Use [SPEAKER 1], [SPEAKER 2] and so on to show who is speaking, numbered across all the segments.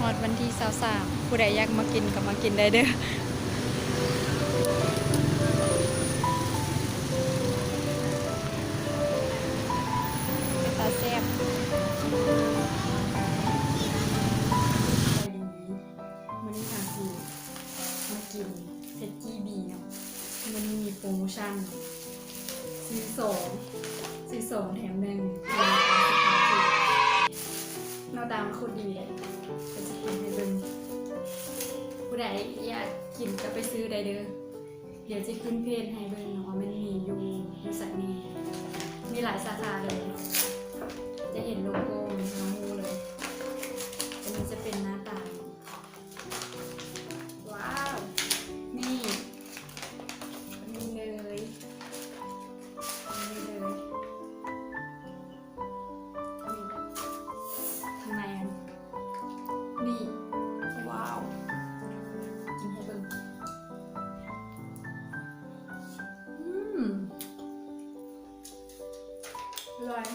[SPEAKER 1] อดวันที่23ผู้ใดอยากมากินก็มากินได้เด้อเป็นตาแซ่บวันนี้ค่ะคือมากินเพชรจี้บีเนาะมันมีโปรโมชั่นซื้อสองแถมหนึ่งหน้าตามันโคตรดีเลยจะกินให้เบิ่งผู้ใดอยากกินก็ไปซื้อได้เด้อเดี๋ยวจะขึ้นเพจให้เบิ่งเนาะมันมีอยู่ใส่นี่มีหลายสาขาเลยจะเห็นโลโก้น้องงูเลยอันนี้จะเป็นหน้าตาว้าวนี่เลยทำไมอ่ะนี่ว้าวกินให้เบิ่งอร่อย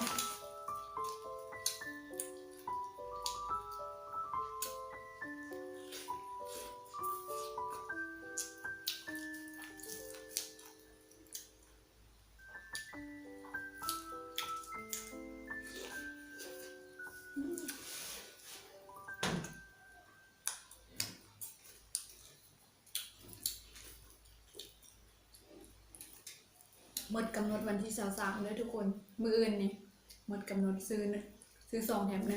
[SPEAKER 1] หมดกำหนดวันที่23เลยทุกคนมื้ออื่นนี่หมดกำหนดซื้อ2แถม1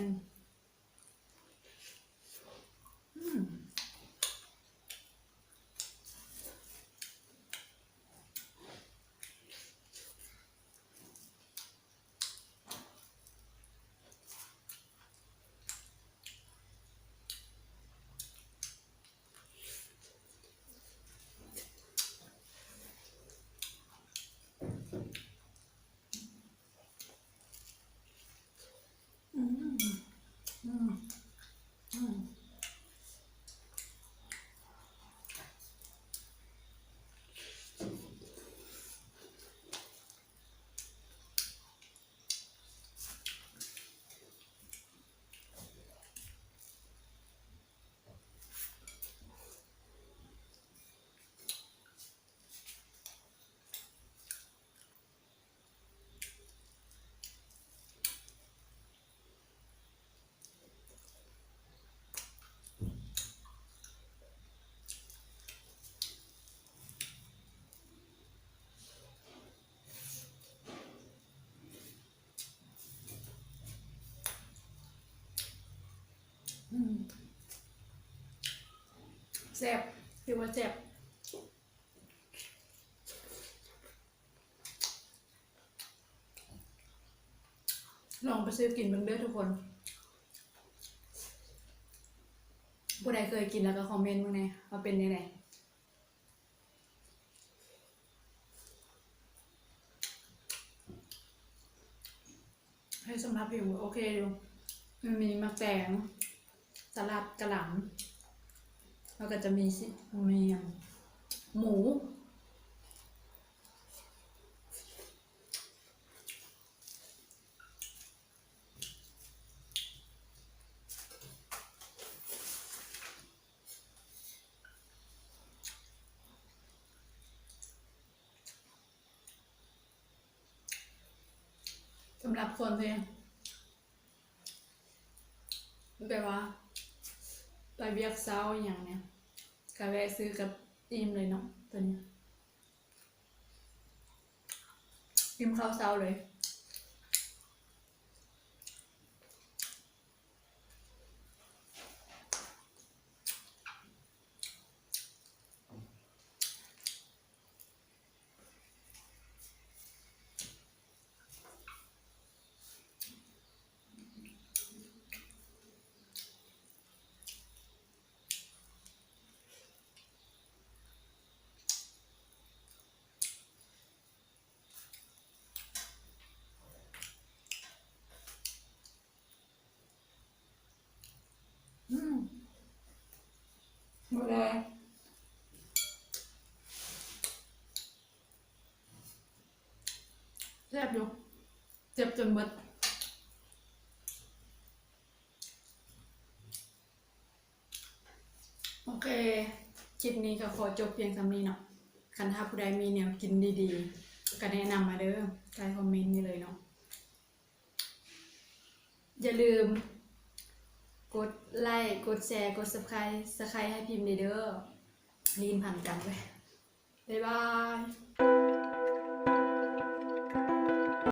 [SPEAKER 1] แซ่บคือว่าแซ่บลองไปซื้อกินเบิ่งเด้อทุกคนผู้ใดเคยกินแล้วก็คอมเมนต์มึงไงว่าเป็นยังไงให้สำหรับผิวโอเคอยู่มันมีมะแตงสลัดกระหล่ำแล้วก็จะมีหมูสำหรับคนที่แบบว่าไปเวียกเช้าอย่างเนี้ยก็แวะซื้อกับอิ่มเลยเนาะตัวนี้อิ่มข้าวเช้าเลยหมดเลยแซ่บอยู่เจ็บจนหมด คลิปนี้ก็ขอจบเพียงสำนี้เนาะคันถ้าผู้ใดมีแนวกินดีๆก็แนะนำมาเด้อใต้คอมเมนต์นี่เลยเนาะอย่าลืมกดไลค์กดแชร์กด Subscribe ให้พิมพ์เด้อลีนผ่านกันไปบ๊ายบาย